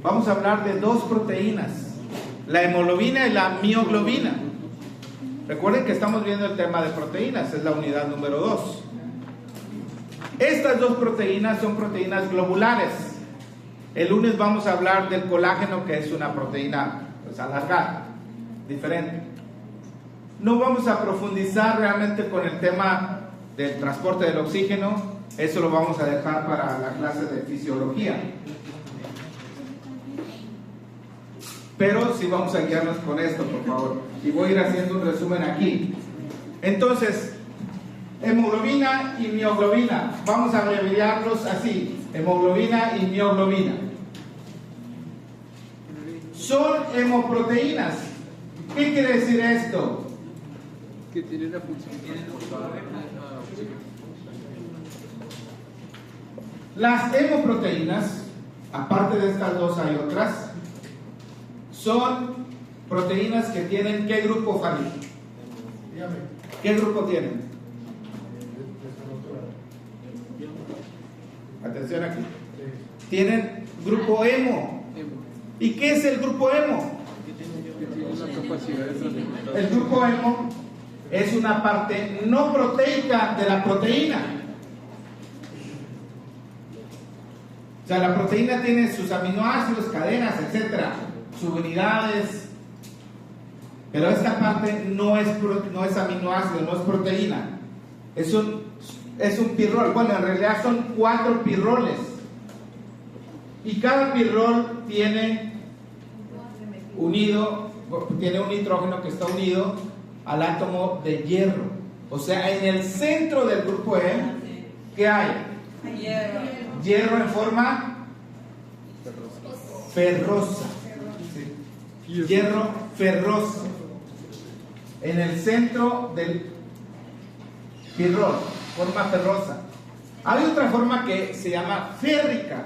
vamos a hablar de dos proteínas, la hemoglobina y la mioglobina. Recuerden que estamos viendo el tema de proteínas, es la unidad número 2. Estas dos proteínas son proteínas globulares. El lunes vamos a hablar del colágeno, que es una proteína alargada, diferente. No vamos a profundizar realmente con el tema del transporte del oxígeno, eso lo vamos a dejar para la clase de fisiología. Pero sí vamos a guiarnos con esto, por favor. Y voy a ir haciendo un resumen aquí. Entonces, hemoglobina y mioglobina, vamos a abreviarlos así: hemoglobina y mioglobina. Son hemoproteínas. ¿Qué quiere decir esto? Que tiene la función. Las hemoproteínas, aparte de estas dos hay otras, son proteínas que tienen ¿qué grupo, Fabi? ¿Qué grupo tienen? Atención aquí. Tienen grupo hemo. ¿Y qué es el grupo hemo? El grupo hemo es una parte no proteica de la proteína. O sea, la proteína tiene sus aminoácidos, cadenas, etcétera, subunidades, pero esta parte no es aminoácido, no es proteína, es un pirrol. Bueno, en realidad son 4 pirroles, y cada pirrol tiene un nitrógeno que está unido al átomo de hierro. O sea, en el centro del grupo hemo, ¿qué hay? Hierro en forma ferrosa. Sí. Hierro ferroso. En el centro del pirrol, forma ferrosa. Hay otra forma que se llama férrica.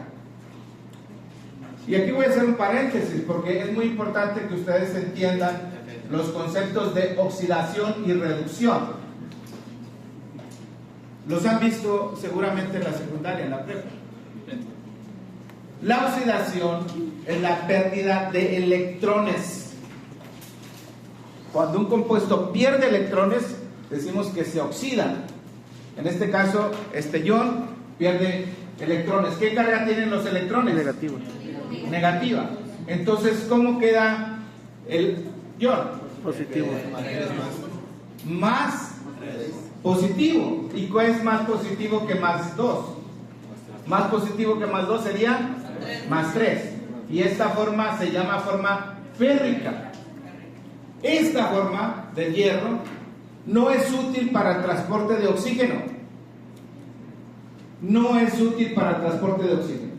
Y aquí voy a hacer un paréntesis porque es muy importante que ustedes entiendan los conceptos de oxidación y reducción. Los han visto seguramente en la secundaria, en la prepa. La oxidación es la pérdida de electrones. Cuando un compuesto pierde electrones, decimos que se oxida. En este caso, este ion pierde electrones. ¿Qué carga tienen los electrones? Negativa. Negativa. Entonces, ¿cómo queda el ion? Positivo. Más positivo. ¿Y cuál es más positivo que más 2? Más positivo que más 2 sería más 3. Y esta forma se llama forma férrica. Esta forma de hierro no es útil para el transporte de oxígeno. No es útil para el transporte de oxígeno.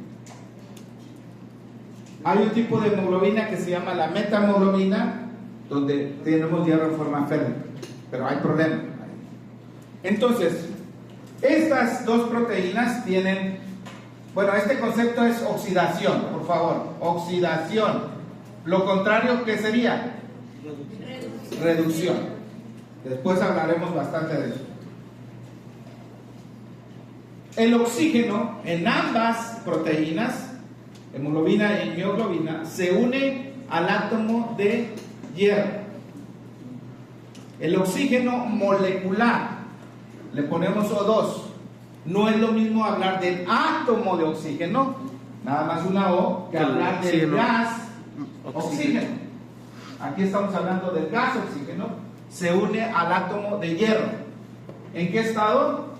Hay un tipo de hemoglobina que se llama la metahemoglobina, donde tenemos hierro en forma férrica, pero hay problema. Entonces, estas dos proteínas tienen, bueno, este concepto es oxidación, por favor, oxidación. Lo contrario, ¿qué sería? Reducción. Después hablaremos bastante de eso. El oxígeno en ambas proteínas, hemoglobina y mioglobina, se une al átomo de hierro. El oxígeno molecular, le ponemos O2. No es lo mismo hablar del átomo de oxígeno, nada más una O, que hablar del gas oxígeno. Aquí estamos hablando del gas oxígeno, se une al átomo de hierro. ¿En qué estado?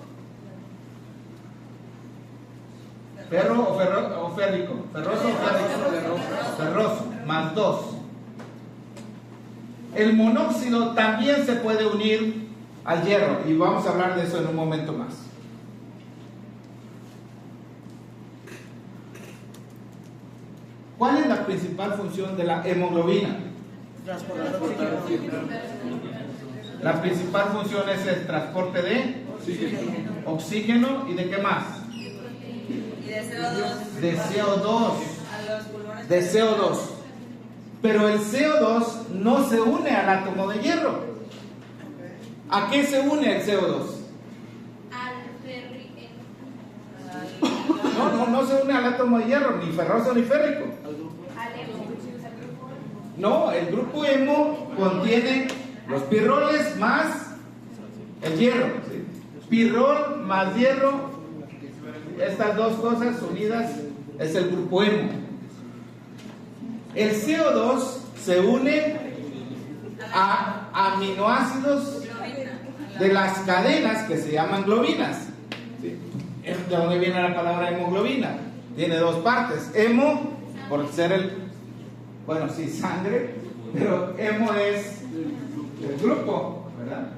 ¿Ferro o férrico? ¿Ferroso o férrico? Ferroso, más 2. El monóxido también se puede unir al hierro, y vamos a hablar de eso en un momento más. ¿Cuál es la principal función de la hemoglobina? La principal función es el transporte de oxígeno y de qué más? De CO2. De CO2. Pero el CO2 no se une al átomo de hierro. ¿A qué se une el CO2? Al férrico. No se une al átomo de hierro, ni ferroso ni férrico. No, el grupo hemo contiene los pirroles más el hierro. ¿Sí? Pirrol más hierro, estas dos cosas unidas es el grupo hemo. El CO2 se une a aminoácidos de las cadenas que se llaman globinas. ¿Sí? ¿De dónde viene la palabra hemoglobina? Tiene dos partes. Hemo, por ser sangre, pero hemo es el grupo, ¿verdad?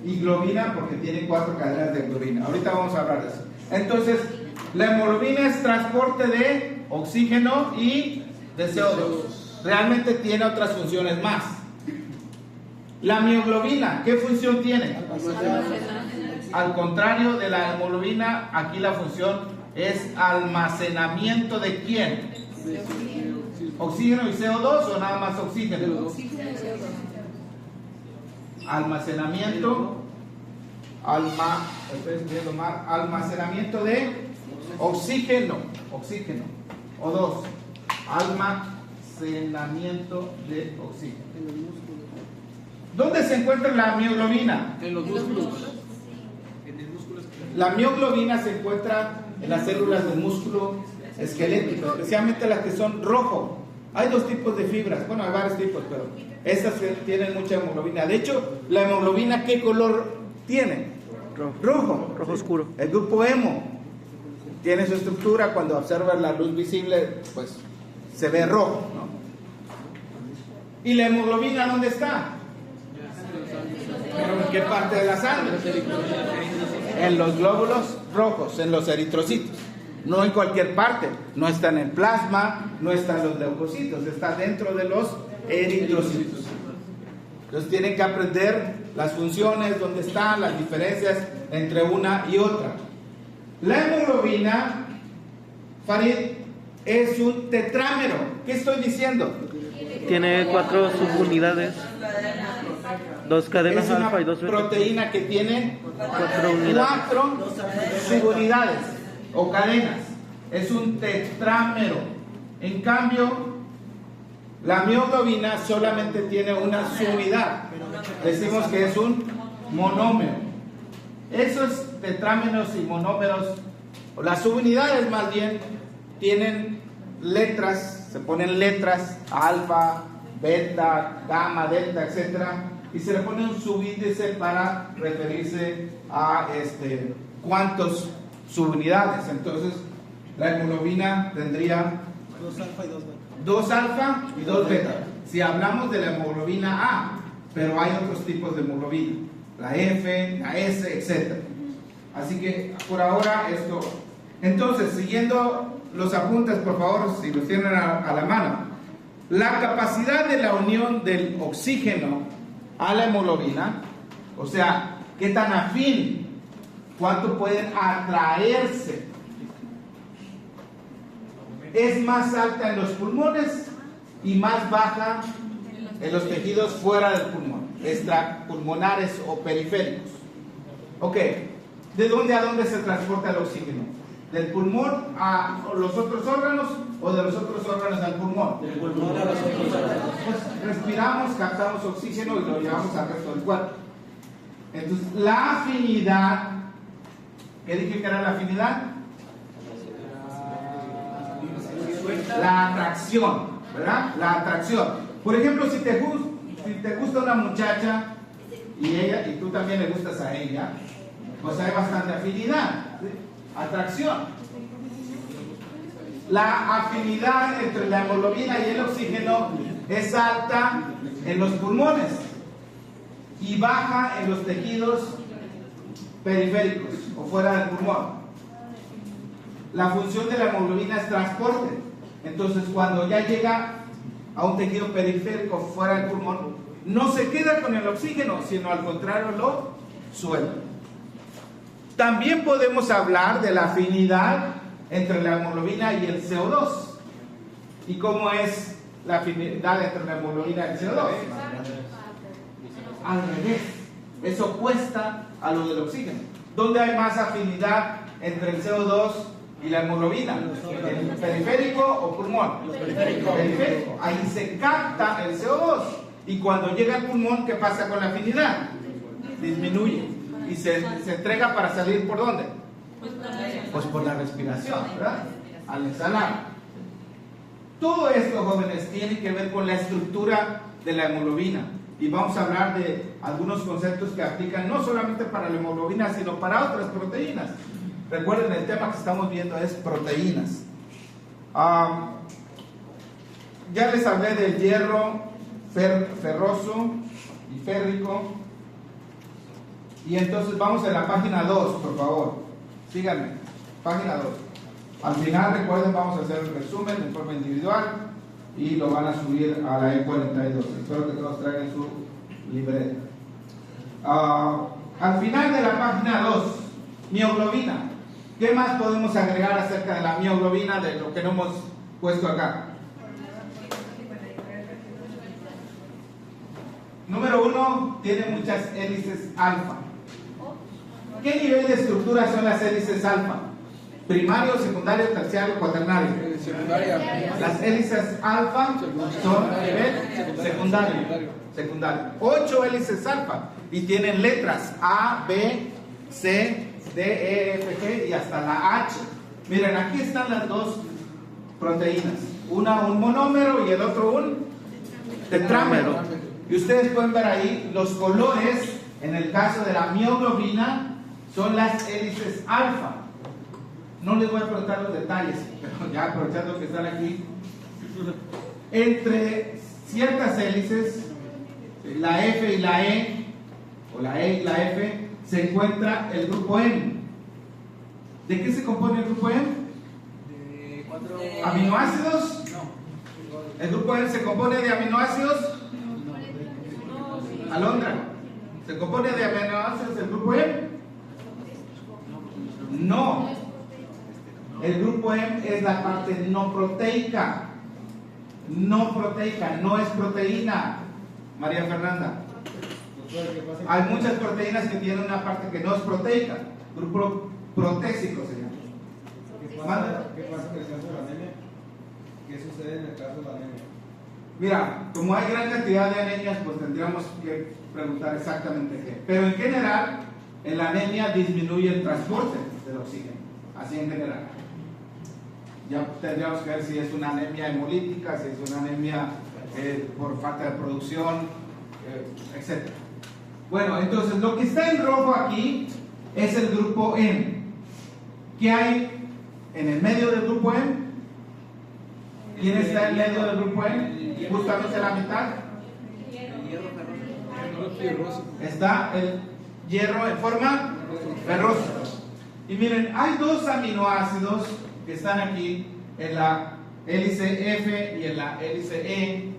Y globina porque tiene 4 cadenas de globina. Ahorita vamos a hablar de eso. Entonces, la hemoglobina es transporte de oxígeno y de CO2. Realmente tiene otras funciones más. La mioglobina, ¿qué función tiene? Al contrario de la hemoglobina, aquí la función es almacenamiento de ¿quién? ¿Oxígeno y CO2 o nada más oxígeno? Almacenamiento, almacenamiento de oxígeno, O2, almacenamiento de oxígeno. ¿Dónde se encuentra la mioglobina? En los músculos. En el músculo. La mioglobina se encuentra en las células del músculo esquelético, especialmente las que son rojo. Hay 2 tipos de fibras, bueno, hay varios tipos, pero estas tienen mucha hemoglobina. De hecho, la hemoglobina, ¿qué color tiene? Rojo oscuro. El grupo hemo tiene su estructura, cuando observas la luz visible, pues se ve rojo, ¿no? ¿Y la hemoglobina dónde está? ¿En qué parte de la sangre? En los glóbulos rojos, en los eritrocitos. No en cualquier parte, no está en el plasma, no está en los leucocitos, está dentro de los eritrocitos. Entonces tienen que aprender las funciones, dónde están, las diferencias entre una y otra. La hemoglobina, Farid, es un tetrámero. ¿Qué estoy diciendo? Tiene 4 subunidades, 2 cadenas Es una alfa y 2 beta. proteína que tiene 4 unidades. 4 subunidades o cadenas. Es un tetrámero. En cambio, la mioglobina solamente tiene una subunidad. Decimos que es un monómero. Esos tetrámeros y monómeros, o las subunidades más bien, tienen letras, se ponen letras, alfa, beta, gamma, delta, etcétera, y se le pone un subíndice para referirse a cuántos subunidades. Entonces, la hemoglobina tendría 2 alfa y 2 beta. Si hablamos de la hemoglobina A, pero hay otros tipos de hemoglobina, la F, la S, etc. Así que por ahora esto. Entonces, siguiendo los apuntes, por favor, si los tienen a la mano. La capacidad de la unión del oxígeno a la hemoglobina, o sea, qué tan afín, cuánto pueden atraerse, es más alta en los pulmones y más baja en los tejidos fuera del pulmón, extrapulmonares o periféricos. Ok, ¿de dónde a dónde se transporta el oxígeno? ¿Del pulmón a los otros órganos o de los otros órganos al pulmón? Del pulmón a los otros órganos. Pues respiramos, captamos oxígeno y lo llevamos al resto del cuerpo. Entonces, la afinidad, ¿qué dije que era la afinidad? La atracción, ¿verdad? La atracción. Por ejemplo, si te gusta una muchacha y tú también le gustas a ella, pues hay bastante afinidad, ¿sí? Atracción. La afinidad entre la hemoglobina y el oxígeno es alta en los pulmones y baja en los tejidos periféricos o fuera del pulmón. La función de la hemoglobina es transporte. Entonces, cuando ya llega a un tejido periférico fuera del pulmón, no se queda con el oxígeno, sino al contrario lo suelta. También podemos hablar de la afinidad entre la hemoglobina y el CO2. ¿Y cómo es la afinidad entre la hemoglobina y el CO2? Al revés, es opuesta a lo del oxígeno. ¿Dónde hay más afinidad entre el CO2 ¿Y la hemoglobina? ¿El periférico o pulmón? Periférico. Ahí se capta el CO2. Y cuando llega al pulmón, ¿qué pasa con la afinidad? Disminuye. Y se entrega para salir ¿por dónde? Pues por la respiración, ¿verdad? Al exhalar. Todo esto, jóvenes, tiene que ver con la estructura de la hemoglobina. Y vamos a hablar de algunos conceptos que aplican no solamente para la hemoglobina, sino para otras proteínas. Recuerden, el tema que estamos viendo es proteínas. Ya les hablé del hierro ferroso y férrico. Y entonces vamos a la página 2, por favor. Síganme. Página 2. Al final, recuerden, vamos a hacer un resumen de forma individual y lo van a subir a la E42. Espero que todos traigan su libreta. Al final de la página 2, mioglobina. ¿Qué más podemos agregar acerca de la mioglobina de lo que no hemos puesto acá? Número 1, tiene muchas hélices alfa. ¿Qué nivel de estructura son las hélices alfa? Primario, secundario, terciario, cuaternario. Las hélices alfa son nivel secundario. 8 hélices alfa y tienen letras A, B, C, D, E, F, G y hasta la H. Miren, aquí están las dos proteínas. Una un monómero y el otro un tetrámero. Y ustedes pueden ver ahí los colores. En el caso de la mioglobina son las hélices alfa. No les voy a preguntar los detalles, pero ya aprovechando que están aquí, entre ciertas hélices, la F y la E, o la E y la F, se encuentra el grupo M. ¿De qué se compone el grupo M? De 4 ¿Aminoácidos? No. ¿El grupo M se compone de aminoácidos? Alondra, ¿se compone de aminoácidos el grupo M? No. El grupo M es la parte no proteica. No proteica, no es proteína. María Fernanda. Hay muchas proteínas que tienen una parte que no es proteica. Grupo protésico se llama. ¿Qué pasa en el caso de la anemia? ¿Qué sucede en el caso de la anemia? Mira, como hay gran cantidad de anemias, pues tendríamos que preguntar exactamente qué. Pero en general, en la anemia disminuye el transporte del oxígeno. Así en general. Ya tendríamos que ver si es una anemia hemolítica, si es una anemia por falta de producción, etc. Bueno, entonces lo que está en rojo aquí es el grupo M. ¿Qué hay en el medio del grupo M? ¿Quién está en medio del grupo M? Justamente a la mitad. Está el hierro en forma ferrosa. Y miren, hay dos aminoácidos que están aquí en la hélice F y en la hélice E.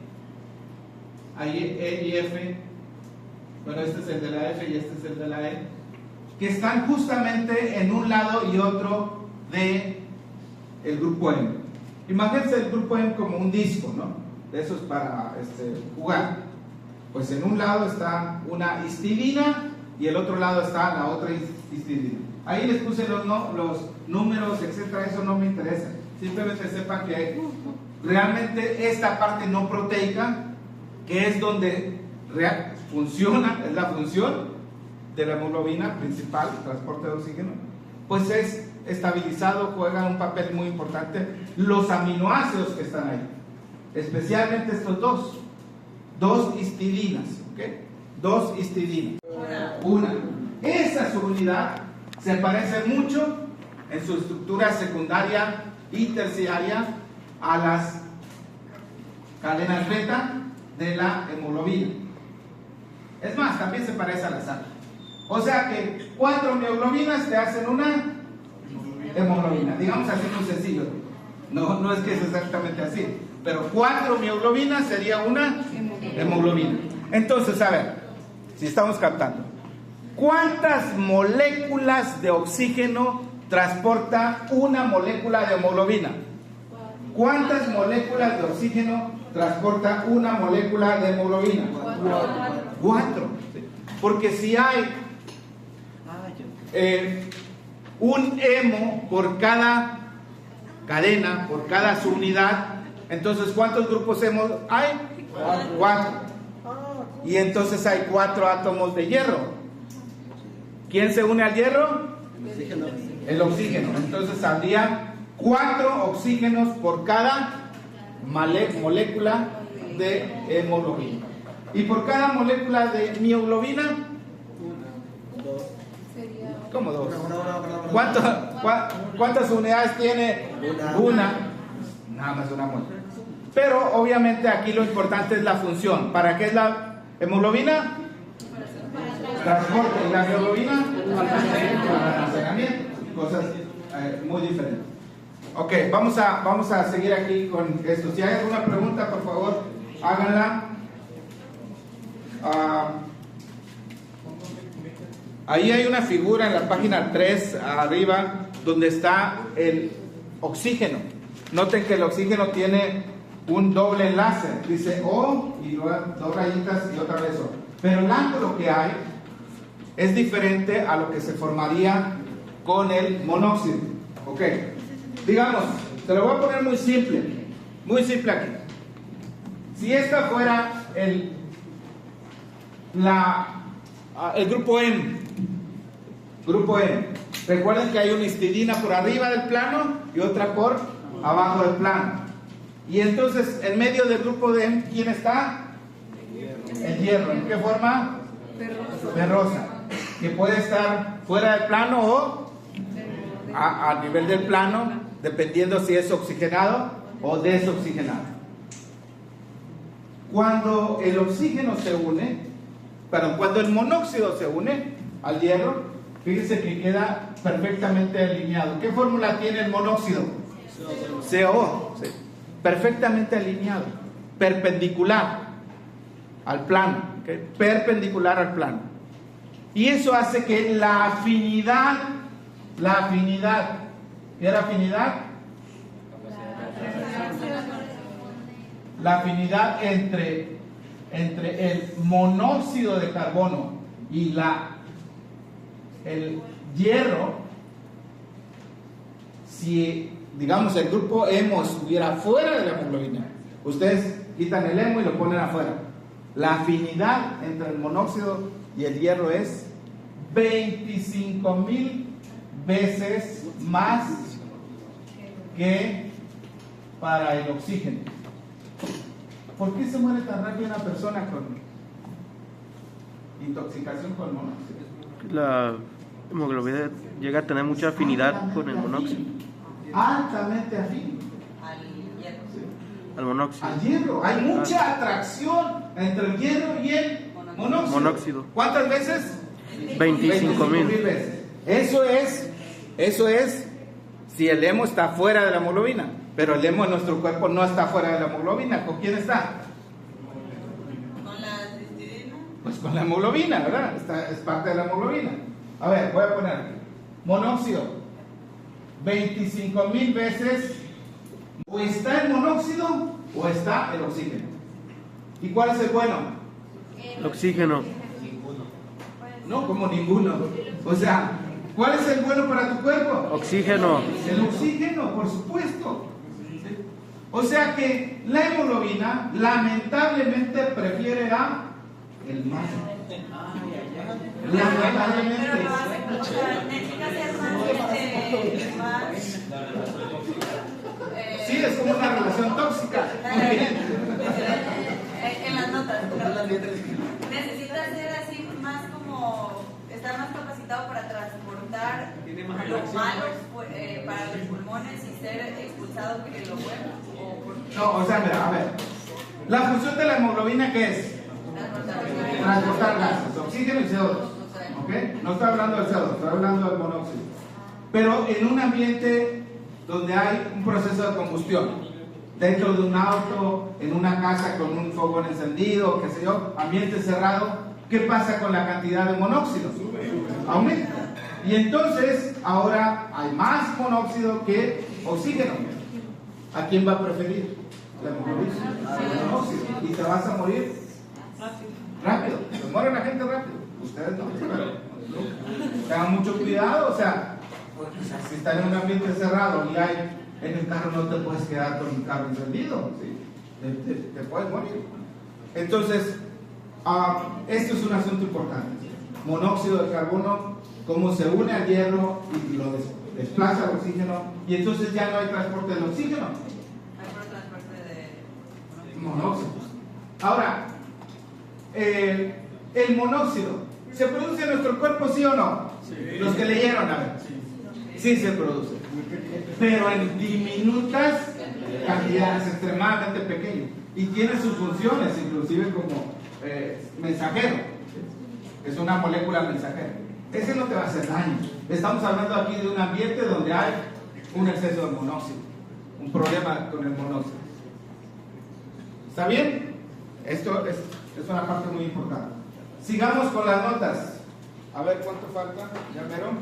Ahí E y F. Bueno, este es el de la F y este es el de la E. Que están justamente en un lado y otro de el grupo M. Imagínense el grupo M como un disco, ¿no? De esos para jugar. Pues en un lado está una histidina y el otro lado está la otra histidina. Ahí les puse los números, etcétera, eso no me interesa. Simplemente sepan que realmente esta parte no proteica, que es donde funciona, es la función de la hemoglobina principal, el transporte de oxígeno, pues es estabilizado, juega un papel muy importante los aminoácidos que están ahí, especialmente estos dos histidinas, ¿ok? Dos histidinas. Una. Esa subunidad se parece mucho en su estructura secundaria y terciaria a las cadenas beta de la hemoglobina. Es más, también se parece a la sangre. O sea que 4 mioglobinas te hacen una hemoglobina. Digamos así muy sencillo. No es que es exactamente así. Pero 4 mioglobinas sería una hemoglobina. Entonces, a ver, si estamos captando. ¿Cuántas moléculas de oxígeno transporta una molécula de hemoglobina? ¿Cuántas moléculas de oxígeno transporta una molécula de hemoglobina? 4. Porque si hay un hemo por cada cadena, por cada subunidad. Entonces, ¿cuántos grupos hay? 4. Y entonces hay 4 átomos de hierro. ¿Quién se une al hierro? El oxígeno. Entonces habría 4 oxígenos por cada molécula de hemoglobina. Y por cada molécula de mioglobina, ¿cómo 2? ¿Cuántas unidades tiene? Una. Nada más una molécula. Pero obviamente aquí lo importante es la función. ¿Para qué es la hemoglobina? Transporte. ¿Y la mioglobina? Para almacenamiento. Cosas muy diferentes. Ok, vamos a seguir aquí con esto. Si hay alguna pregunta, por favor, háganla. Ahí hay una figura en la página 3 arriba donde está el oxígeno. Noten que el oxígeno tiene un doble enlace, dice O y luego 2 rayitas y otra vez O. Pero el ángulo que hay es diferente a lo que se formaría con el monóxido. Ok, digamos, te lo voy a poner muy simple aquí. Si esta fuera el grupo M, recuerden que hay una histidina por arriba del plano y otra por abajo del plano. Y entonces, en medio del grupo M, ¿quién está? El hierro. ¿En qué forma? Ferrosa. Que puede estar fuera del plano o a nivel del plano, dependiendo si es oxigenado o desoxigenado. Cuando el oxígeno se une, cuando el monóxido se une al hierro, fíjense que queda perfectamente alineado. ¿Qué fórmula tiene el monóxido? CO. Sí. Perfectamente alineado, perpendicular al plano, ¿okay? Perpendicular al plano. Y eso hace que la afinidad, ¿qué era afinidad? La afinidad entre el monóxido de carbono y el hierro, si digamos el grupo hemo estuviera fuera de la hemoglobina, ustedes quitan el hemo y lo ponen afuera. La afinidad entre el monóxido y el hierro es 25,000 veces más que para el oxígeno. ¿Por qué se muere tan rápido una persona con intoxicación con monóxido? La hemoglobina llega a tener mucha afinidad con el monóxido. Altamente afín Al monóxido. al hierro. Hay mucha atracción entre el hierro y el monóxido. ¿Cuántas veces? 25,000 veces. Eso es si el hemo está fuera de la hemoglobina. Pero el hemo en nuestro cuerpo no está fuera de la hemoglobina. ¿Con quién está? ¿Con la histidina? Pues con la hemoglobina, ¿verdad? Es parte de la hemoglobina. A ver, voy a poner aquí. Monóxido. 25,000 veces o está el monóxido o está el oxígeno. ¿Y cuál es el bueno? El oxígeno. No, como ninguno. O sea, ¿cuál es el bueno para tu cuerpo? Oxígeno. El oxígeno, por supuesto. O sea que la hemoglobina lamentablemente prefiere el malo. Lamentablemente. Pero lo hace, o sea, necesita ser más Sí, es como una relación tóxica. en las notas. Necesita ser así más como estar más capacitado para transportar lo malo para los pulmones y ser expulsado que lo bueno. No, o sea, mira, a ver. La función de la hemoglobina, ¿qué es? Transportar gases, oxígeno y CO2. ¿Ok? No estoy hablando del CO2, estoy hablando del monóxido. Pero en un ambiente donde hay un proceso de combustión, dentro de un auto, en una casa con un fogón encendido, qué sé yo, ambiente cerrado, ¿qué pasa con la cantidad de monóxido? Aumenta. Y entonces ahora hay más monóxido que oxígeno. ¿A quién va a preferir? La hemoglobina. El monóxido. Y te vas a morir rápido. Se muere la gente rápido. Ustedes no. Tengan mucho cuidado. O sea, si están en un ambiente cerrado y hay En el carro no te puedes quedar con el carro encendido, ¿sí? Te puedes morir. Entonces, esto es un asunto importante. Monóxido de carbono, cómo se une al hierro y lo desplaza al oxígeno, y entonces ya no hay transporte del oxígeno. Hay por transporte de Monóxido. Ahora, el monóxido, ¿se produce en nuestro cuerpo, sí o no? Sí. Los que leyeron, a ver. Sí se produce, pero en diminutas cantidades, extremadamente pequeñas, y tiene sus funciones, inclusive como mensajero. Es una molécula mensajera. Ese no te va a hacer daño. Estamos hablando aquí de un ambiente donde hay un exceso de monóxido, un problema con el monóxido. ¿Está bien? Esto es una parte muy importante. Sigamos con las notas. A ver cuánto falta, ya vieron,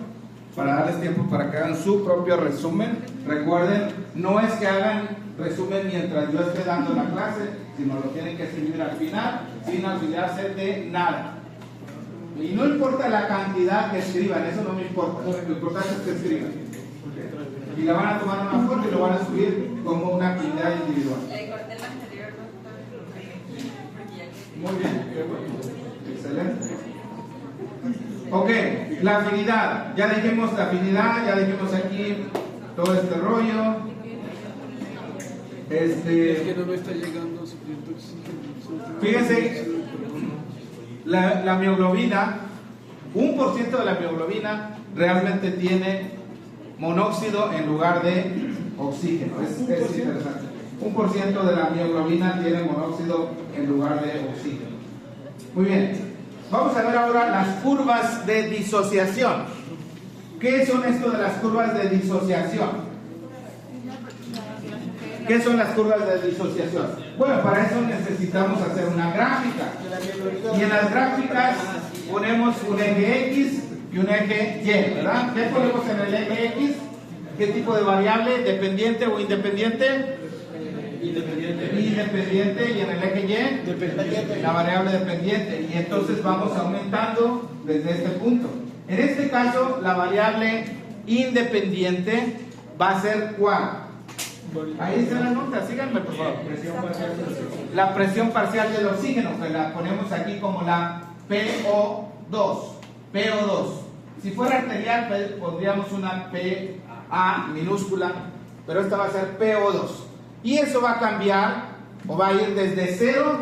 para darles tiempo para que hagan su propio resumen. Recuerden, no es que hagan resumen mientras yo esté dando la clase, sino lo tienen que escribir al final, sin olvidarse de nada. Y no importa la cantidad que escriban, eso no me importa, lo importante es que escriban. Y la van a tomar una foto y lo van a subir como una actividad individual. corté el anterior, ¿no? Muy bien, qué bueno. Excelente. Ok, la afinidad. Ya dijimos la afinidad, ya dijimos aquí todo este rollo. Es que no me está llegando suficiente oxígeno. Fíjense, la mioglobina, 1% de la mioglobina realmente tiene monóxido en lugar de oxígeno. Es interesante. 1% de la mioglobina tiene monóxido en lugar de oxígeno. Muy bien. Vamos a ver ahora las curvas de disociación. ¿Qué son esto de las curvas de disociación? ¿Qué son las curvas de disociación? Bueno, para eso necesitamos hacer una gráfica. Y en las gráficas ponemos un eje X y un eje Y, ¿verdad? ¿Qué ponemos en el eje X? ¿Qué tipo de variable? ¿Dependiente o independiente? Independiente. Y en el eje Y, dependiente. La variable dependiente. Y entonces vamos aumentando desde este punto. En este caso, la variable independiente va a ser ¿cuál? Ahí está la nota, síganme por favor. La presión parcial del oxígeno, que la ponemos aquí como la PO2. PO2. Si fuera arterial, pondríamos una PA minúscula, pero esta va a ser PO2. Y eso va a cambiar, o va a ir desde 0